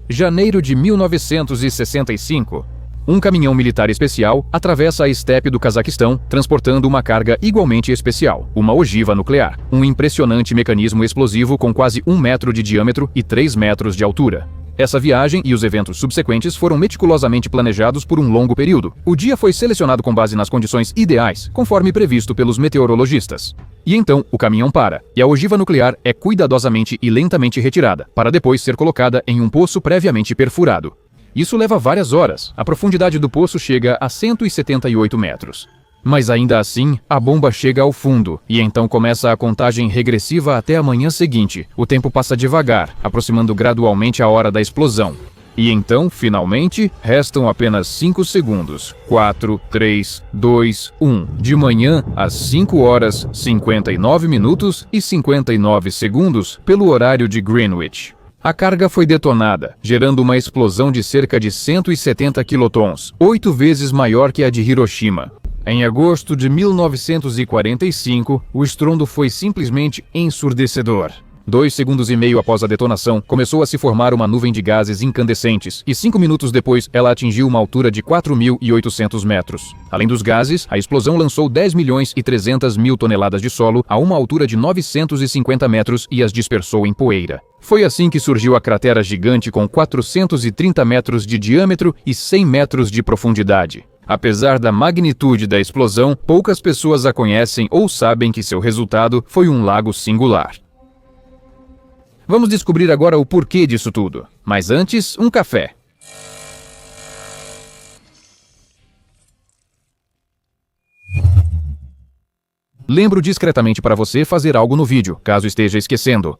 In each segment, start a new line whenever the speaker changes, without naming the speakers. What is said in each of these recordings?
Janeiro de 1965. Um caminhão militar especial atravessa a estepe do Cazaquistão, transportando uma carga igualmente especial, uma ogiva nuclear, um impressionante mecanismo explosivo com quase 1 metro de diâmetro e 3 metros de altura. Essa viagem e os eventos subsequentes foram meticulosamente planejados por um longo período. O dia foi selecionado com base nas condições ideais, conforme previsto pelos meteorologistas. E então, o caminhão para, e a ogiva nuclear é cuidadosamente e lentamente retirada, para depois ser colocada em um poço previamente perfurado. Isso leva várias horas. A profundidade do poço chega a 178 metros. Mas ainda assim, a bomba chega ao fundo, e então começa a contagem regressiva até a manhã seguinte. O tempo passa devagar, aproximando gradualmente a hora da explosão. E então, finalmente, restam apenas 5 segundos. 4, 3, 2, 1. De manhã, às 5 horas, 59 minutos e 59 segundos, pelo horário de Greenwich. A carga foi detonada, gerando uma explosão de cerca de 170 quilotons, 8 vezes maior que a de Hiroshima. Em agosto de 1945, o estrondo foi simplesmente ensurdecedor. 2,5 segundos após a detonação, começou a se formar uma nuvem de gases incandescentes, e 5 minutos depois ela atingiu uma altura de 4.800 metros. Além dos gases, a explosão lançou 10.300.000 toneladas de solo a uma altura de 950 metros e as dispersou em poeira. Foi assim que surgiu a cratera gigante com 430 metros de diâmetro e 100 metros de profundidade. Apesar da magnitude da explosão, poucas pessoas a conhecem ou sabem que seu resultado foi um lago singular. Vamos descobrir agora o porquê disso tudo. Mas antes, um café. Lembro discretamente para você fazer algo no vídeo, caso esteja esquecendo.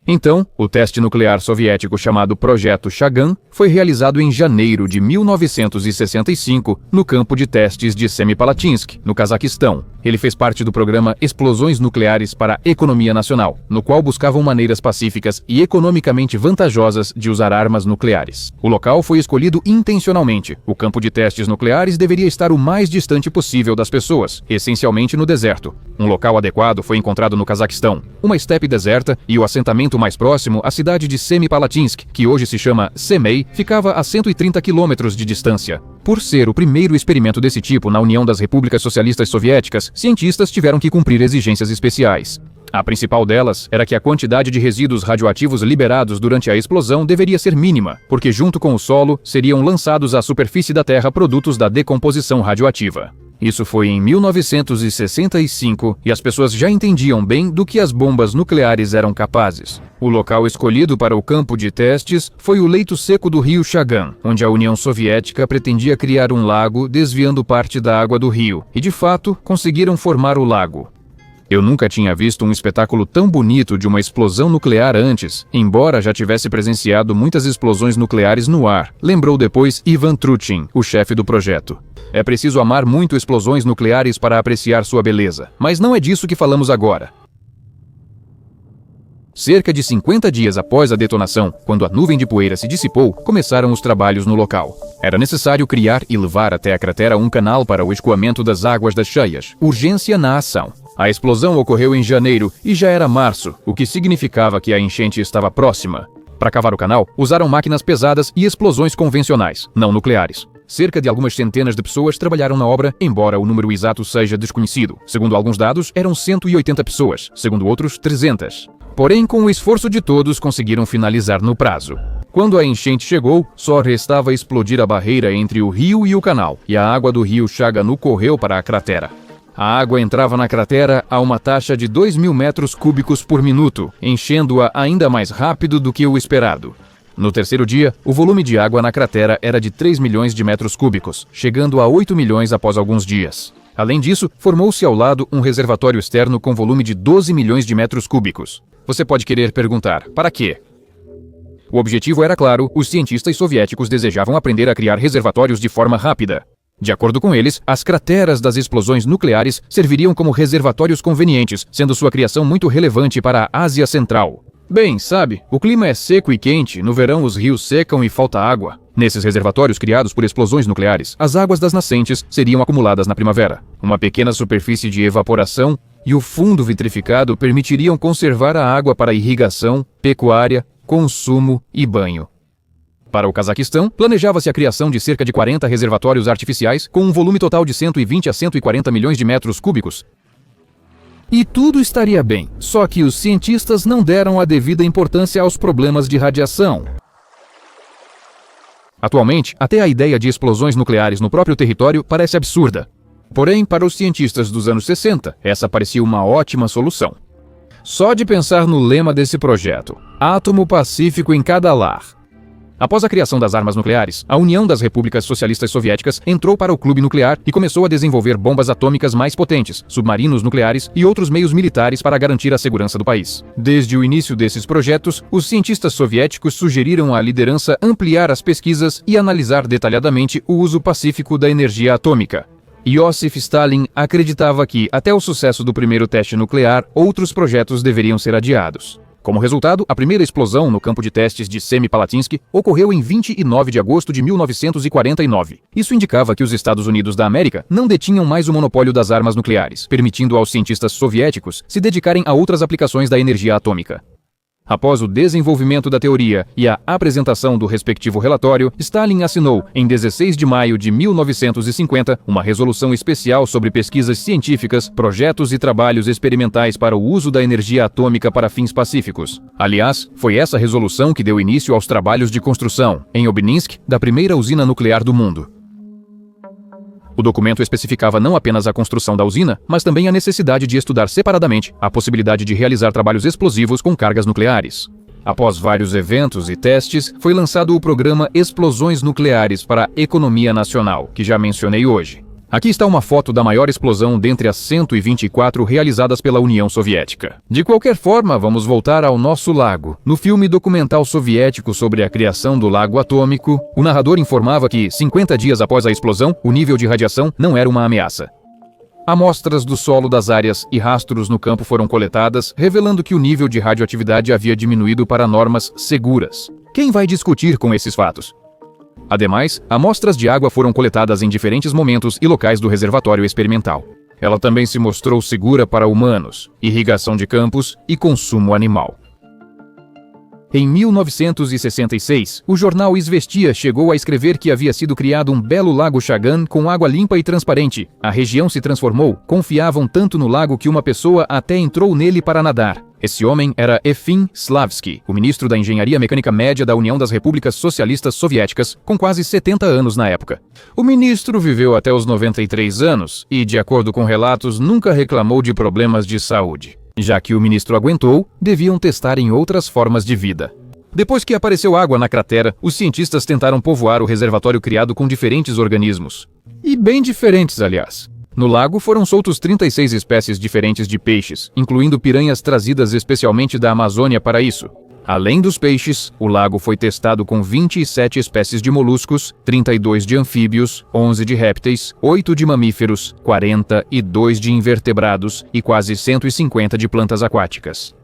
Então, o teste nuclear soviético chamado Projeto Chagan foi realizado em janeiro de 1965 no campo de testes de Semipalatinsk, no Cazaquistão. Ele fez parte do programa Explosões Nucleares para a Economia Nacional, no qual buscavam maneiras pacíficas e economicamente vantajosas de usar armas nucleares. O local foi escolhido intencionalmente. O campo de testes nucleares deveria estar o mais distante possível das pessoas, essencialmente no deserto. Um local adequado foi encontrado no Cazaquistão, uma estepe deserta, e o assentamento mais próximo, a cidade de Semipalatinsk, que hoje se chama Semei, ficava a 130 quilômetros de distância. Por ser o primeiro experimento desse tipo na União das Repúblicas Socialistas Soviéticas, cientistas tiveram que cumprir exigências especiais. A principal delas era que a quantidade de resíduos radioativos liberados durante a explosão deveria ser mínima, porque junto com o solo seriam lançados à superfície da Terra produtos da decomposição radioativa. Isso foi em 1965 e as pessoas já entendiam bem do que as bombas nucleares eram capazes. O local escolhido para o campo de testes foi o leito seco do rio Chagan, onde a União Soviética pretendia criar um lago desviando parte da água do rio, e de fato conseguiram formar o lago. Eu nunca tinha visto um espetáculo tão bonito de uma explosão nuclear antes, embora já tivesse presenciado muitas explosões nucleares no ar, lembrou depois Ivan Truchin, o chefe do projeto. É preciso amar muito explosões nucleares para apreciar sua beleza, mas não é disso que falamos agora. Cerca de 50 dias após a detonação, quando a nuvem de poeira se dissipou, começaram os trabalhos no local. Era necessário criar e levar até a cratera um canal para o escoamento das águas das cheias. Urgência na ação. A explosão ocorreu em janeiro e já era março, o que significava que a enchente estava próxima. Para cavar o canal, usaram máquinas pesadas e explosões convencionais, não nucleares. Cerca de algumas centenas de pessoas trabalharam na obra, embora o número exato seja desconhecido. Segundo alguns dados, eram 180 pessoas, segundo outros, 300. Porém, com o esforço de todos, conseguiram finalizar no prazo. Quando a enchente chegou, só restava explodir a barreira entre o rio e o canal, e a água do rio Chagan correu para a cratera. A água entrava na cratera a uma taxa de 2.000 metros cúbicos por minuto, enchendo-a ainda mais rápido do que o esperado. No terceiro dia, o volume de água na cratera era de 3 milhões de metros cúbicos, chegando a 8 milhões após alguns dias. Além disso, formou-se ao lado um reservatório externo com volume de 12 milhões de metros cúbicos. Você pode querer perguntar, para quê? O objetivo era claro, os cientistas soviéticos desejavam aprender a criar reservatórios de forma rápida. De acordo com eles, as crateras das explosões nucleares serviriam como reservatórios convenientes, sendo sua criação muito relevante para a Ásia Central. Bem, sabe, o clima é seco e quente, no verão os rios secam e falta água. Nesses reservatórios criados por explosões nucleares, as águas das nascentes seriam acumuladas na primavera. Uma pequena superfície de evaporação e o fundo vitrificado permitiriam conservar a água para irrigação, pecuária, consumo e banho. Para o Cazaquistão, planejava-se a criação de cerca de 40 reservatórios artificiais, com um volume total de 120 a 140 milhões de metros cúbicos. E tudo estaria bem, só que os cientistas não deram a devida importância aos problemas de radiação. Atualmente, até a ideia de explosões nucleares no próprio território parece absurda. Porém, para os cientistas dos anos 60, essa parecia uma ótima solução. Só de pensar no lema desse projeto, átomo pacífico em cada lar. Após a criação das armas nucleares, a União das Repúblicas Socialistas Soviéticas entrou para o clube nuclear e começou a desenvolver bombas atômicas mais potentes, submarinos nucleares e outros meios militares para garantir a segurança do país. Desde o início desses projetos, os cientistas soviéticos sugeriram à liderança ampliar as pesquisas e analisar detalhadamente o uso pacífico da energia atômica. Iosif Stalin acreditava que, até o sucesso do primeiro teste nuclear, outros projetos deveriam ser adiados. Como resultado, a primeira explosão no campo de testes de Semipalatinsk ocorreu em 29 de agosto de 1949. Isso indicava que os Estados Unidos da América não detinham mais o monopólio das armas nucleares, permitindo aos cientistas soviéticos se dedicarem a outras aplicações da energia atômica. Após o desenvolvimento da teoria e a apresentação do respectivo relatório, Stalin assinou, em 16 de maio de 1950, uma resolução especial sobre pesquisas científicas, projetos e trabalhos experimentais para o uso da energia atômica para fins pacíficos. Aliás, foi essa resolução que deu início aos trabalhos de construção, em Obninsk, da primeira usina nuclear do mundo. O documento especificava não apenas a construção da usina, mas também a necessidade de estudar separadamente a possibilidade de realizar trabalhos explosivos com cargas nucleares. Após vários eventos e testes, foi lançado o programa Explosões Nucleares para a Economia Nacional, que já mencionei hoje. Aqui está uma foto da maior explosão dentre as 124 realizadas pela União Soviética. De qualquer forma, vamos voltar ao nosso lago. No filme documental soviético sobre a criação do lago atômico, o narrador informava que, 50 dias após a explosão, o nível de radiação não era uma ameaça. Amostras do solo das áreas e rastros no campo foram coletadas, revelando que o nível de radioatividade havia diminuído para normas seguras. Quem vai discutir com esses fatos? Ademais, amostras de água foram coletadas em diferentes momentos e locais do reservatório experimental. Ela também se mostrou segura para humanos, irrigação de campos e consumo animal. Em 1966, o jornal Izvestia chegou a escrever que havia sido criado um belo lago Chagan com água limpa e transparente. A região se transformou, confiavam tanto no lago que uma pessoa até entrou nele para nadar. Esse homem era Efim Slavsky, o ministro da Engenharia Mecânica Média da União das Repúblicas Socialistas Soviéticas, com quase 70 anos na época. O ministro viveu até os 93 anos e, de acordo com relatos, nunca reclamou de problemas de saúde. Já que o ministro aguentou, deviam testar em outras formas de vida. Depois que apareceu água na cratera, os cientistas tentaram povoar o reservatório criado com diferentes organismos. E bem diferentes, aliás. No lago foram soltos 36 espécies diferentes de peixes, incluindo piranhas trazidas especialmente da Amazônia para isso. Além dos peixes, o lago foi testado com 27 espécies de moluscos, 32 de anfíbios, 11 de répteis, 8 de mamíferos, 42 de invertebrados e quase 150 de plantas aquáticas.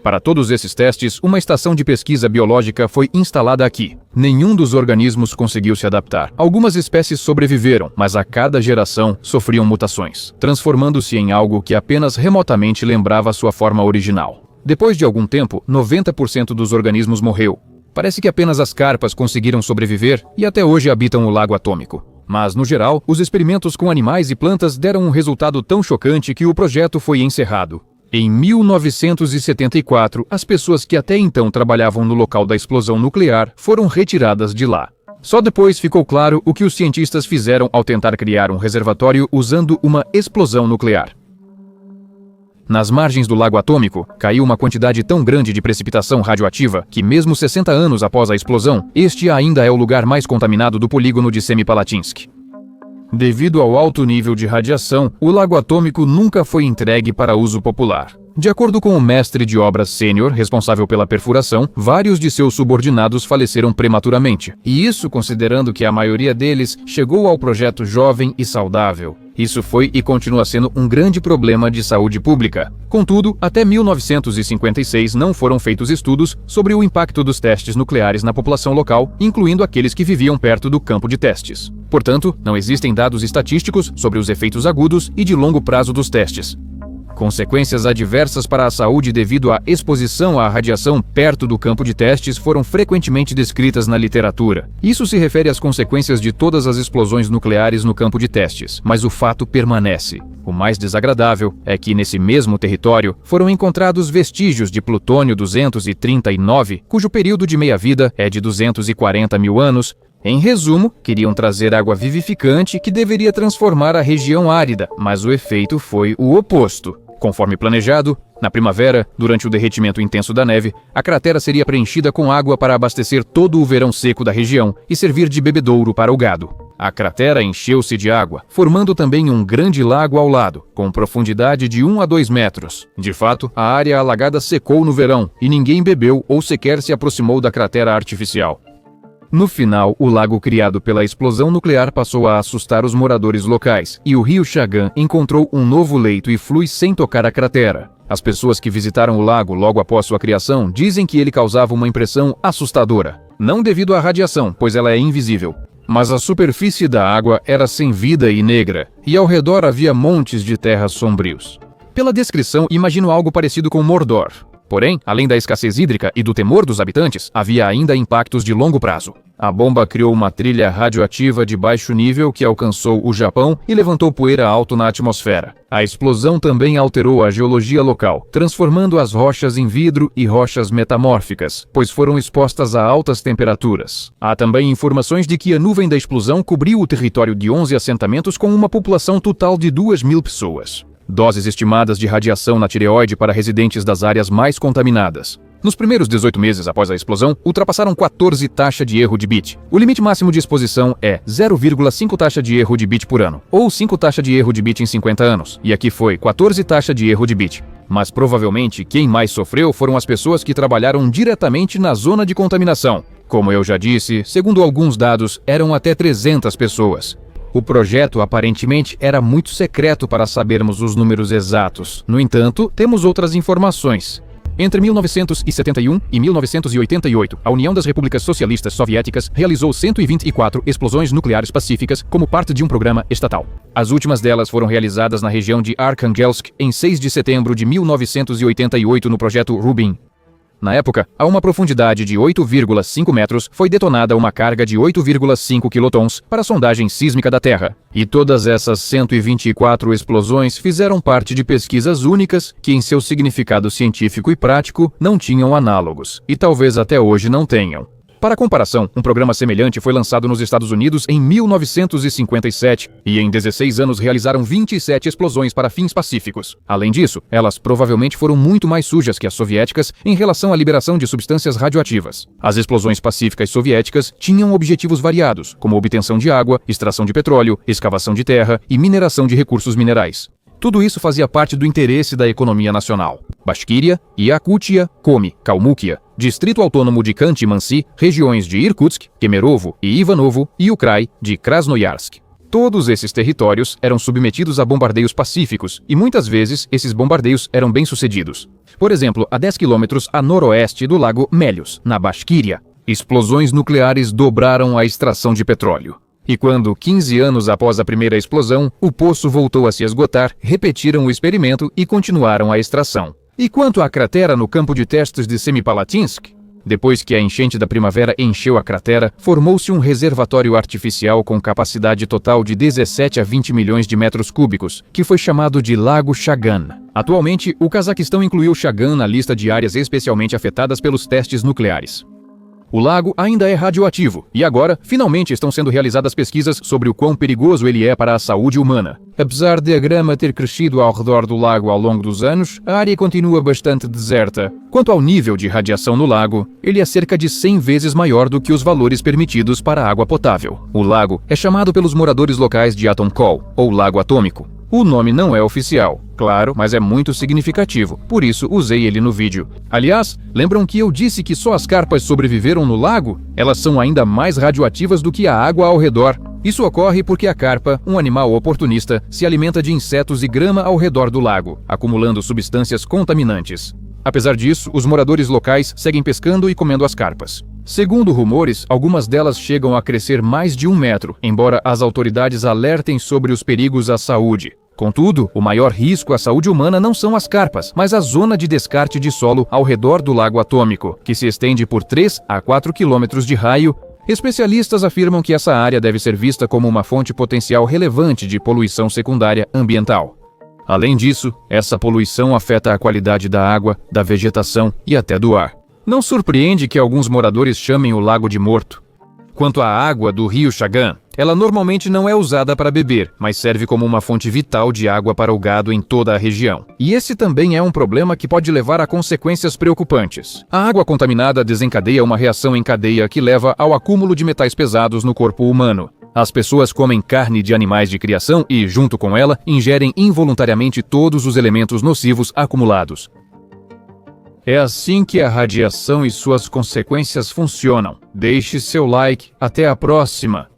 Para todos esses testes, uma estação de pesquisa biológica foi instalada aqui. Nenhum dos organismos conseguiu se adaptar. Algumas espécies sobreviveram, mas a cada geração sofriam mutações, transformando-se em algo que apenas remotamente lembrava sua forma original. Depois de algum tempo, 90% dos organismos morreu. Parece que apenas as carpas conseguiram sobreviver e até hoje habitam o lago atômico. Mas, no geral, os experimentos com animais e plantas deram um resultado tão chocante que o projeto foi encerrado. Em 1974, as pessoas que até então trabalhavam no local da explosão nuclear foram retiradas de lá. Só depois ficou claro o que os cientistas fizeram ao tentar criar um reservatório usando uma explosão nuclear. Nas margens do lago atômico, caiu uma quantidade tão grande de precipitação radioativa que, mesmo 60 anos após a explosão, este ainda é o lugar mais contaminado do polígono de Semipalatinsk. Devido ao alto nível de radiação, o lago atômico nunca foi entregue para uso popular. De acordo com o mestre de obras sênior responsável pela perfuração, vários de seus subordinados faleceram prematuramente. E isso considerando que a maioria deles chegou ao projeto jovem e saudável. Isso foi e continua sendo um grande problema de saúde pública. Contudo, até 1956 não foram feitos estudos sobre o impacto dos testes nucleares na população local, incluindo aqueles que viviam perto do campo de testes. Portanto, não existem dados estatísticos sobre os efeitos agudos e de longo prazo dos testes. Consequências adversas para a saúde devido à exposição à radiação perto do campo de testes foram frequentemente descritas na literatura. Isso se refere às consequências de todas as explosões nucleares no campo de testes, mas o fato permanece. O mais desagradável é que, nesse mesmo território, foram encontrados vestígios de plutônio-239, cujo período de meia-vida é de 240 mil anos. Em resumo, queriam trazer água vivificante que deveria transformar a região árida, mas o efeito foi o oposto. Conforme planejado, na primavera, durante o derretimento intenso da neve, a cratera seria preenchida com água para abastecer todo o verão seco da região e servir de bebedouro para o gado. A cratera encheu-se de água, formando também um grande lago ao lado, com profundidade de 1 a 2 metros. De fato, a área alagada secou no verão e ninguém bebeu ou sequer se aproximou da cratera artificial. No final, o lago criado pela explosão nuclear passou a assustar os moradores locais, e o rio Chagan encontrou um novo leito e flui sem tocar a cratera. As pessoas que visitaram o lago logo após sua criação dizem que ele causava uma impressão assustadora. Não devido à radiação, pois ela é invisível. Mas a superfície da água era sem vida e negra, e ao redor havia montes de terras sombrios. Pela descrição, imagino algo parecido com Mordor. Porém, além da escassez hídrica e do temor dos habitantes, havia ainda impactos de longo prazo. A bomba criou uma trilha radioativa de baixo nível que alcançou o Japão e levantou poeira alto na atmosfera. A explosão também alterou a geologia local, transformando as rochas em vidro e rochas metamórficas, pois foram expostas a altas temperaturas. Há também informações de que a nuvem da explosão cobriu o território de 11 assentamentos com uma população total de 2.000 pessoas. Doses estimadas de radiação na tireoide para residentes das áreas mais contaminadas. Nos primeiros 18 meses após a explosão, ultrapassaram 14 taxa de erro de bit. O limite máximo de exposição é 0,5 taxa de erro de bit por ano, ou 5 taxa de erro de bit em 50 anos, e aqui foi 14 taxa de erro de bit. Mas provavelmente quem mais sofreu foram as pessoas que trabalharam diretamente na zona de contaminação. Como eu já disse, segundo alguns dados, eram até 300 pessoas. O projeto aparentemente era muito secreto para sabermos os números exatos. No entanto, temos outras informações. Entre 1971 e 1988, a União das Repúblicas Socialistas Soviéticas realizou 124 explosões nucleares pacíficas como parte de um programa estatal. As últimas delas foram realizadas na região de Arkhangelsk em 6 de setembro de 1988 no projeto Rubin. Na época, a uma profundidade de 8,5 metros, foi detonada uma carga de 8,5 quilotons para a sondagem sísmica da Terra. E todas essas 124 explosões fizeram parte de pesquisas únicas que, em seu significado científico e prático, não tinham análogos, e talvez até hoje não tenham. Para comparação, um programa semelhante foi lançado nos Estados Unidos em 1957 e em 16 anos realizaram 27 explosões para fins pacíficos. Além disso, elas provavelmente foram muito mais sujas que as soviéticas em relação à liberação de substâncias radioativas. As explosões pacíficas soviéticas tinham objetivos variados, como obtenção de água, extração de petróleo, escavação de terra e mineração de recursos minerais. Tudo isso fazia parte do interesse da economia nacional. Bashkiria, Yakutia, Komi, Kalmúquia, Distrito Autônomo de Khanty-Mansi, regiões de Irkutsk, Kemerovo e Ivanovo e o Krai de Krasnoyarsk. Todos esses territórios eram submetidos a bombardeios pacíficos e muitas vezes esses bombardeios eram bem-sucedidos. Por exemplo, a 10 quilômetros a noroeste do lago Melios, na Bashkiria, explosões nucleares dobraram a extração de petróleo. E quando, 15 anos após a primeira explosão, o poço voltou a se esgotar, repetiram o experimento e continuaram a extração. E quanto à cratera no campo de testes de Semipalatinsk? Depois que a enchente da primavera encheu a cratera, formou-se um reservatório artificial com capacidade total de 17 a 20 milhões de metros cúbicos, que foi chamado de Lago Chagan. Atualmente, o Cazaquistão incluiu Chagan na lista de áreas especialmente afetadas pelos testes nucleares. O lago ainda é radioativo, e agora, finalmente estão sendo realizadas pesquisas sobre o quão perigoso ele é para a saúde humana. Apesar de a grama ter crescido ao redor do lago ao longo dos anos, a área continua bastante deserta. Quanto ao nível de radiação no lago, ele é cerca de 100 vezes maior do que os valores permitidos para a água potável. O lago é chamado pelos moradores locais de Atom Call, ou Lago Atômico. O nome não é oficial, claro, mas é muito significativo, por isso usei ele no vídeo. Aliás, lembram que eu disse que só as carpas sobreviveram no lago? Elas são ainda mais radioativas do que a água ao redor. Isso ocorre porque a carpa, um animal oportunista, se alimenta de insetos e grama ao redor do lago, acumulando substâncias contaminantes. Apesar disso, os moradores locais seguem pescando e comendo as carpas. Segundo rumores, algumas delas chegam a crescer mais de 1 metro, embora as autoridades alertem sobre os perigos à saúde. Contudo, o maior risco à saúde humana não são as carpas, mas a zona de descarte de solo ao redor do lago atômico, que se estende por 3 a 4 quilômetros de raio. Especialistas afirmam que essa área deve ser vista como uma fonte potencial relevante de poluição secundária ambiental. Além disso, essa poluição afeta a qualidade da água, da vegetação e até do ar. Não surpreende que alguns moradores chamem o lago de morto. Quanto à água do rio Chagan, ela normalmente não é usada para beber, mas serve como uma fonte vital de água para o gado em toda a região. E esse também é um problema que pode levar a consequências preocupantes. A água contaminada desencadeia uma reação em cadeia que leva ao acúmulo de metais pesados no corpo humano. As pessoas comem carne de animais de criação e, junto com ela, ingerem involuntariamente todos os elementos nocivos acumulados. É assim que a radiação e suas consequências funcionam. Deixe seu like. Até a próxima!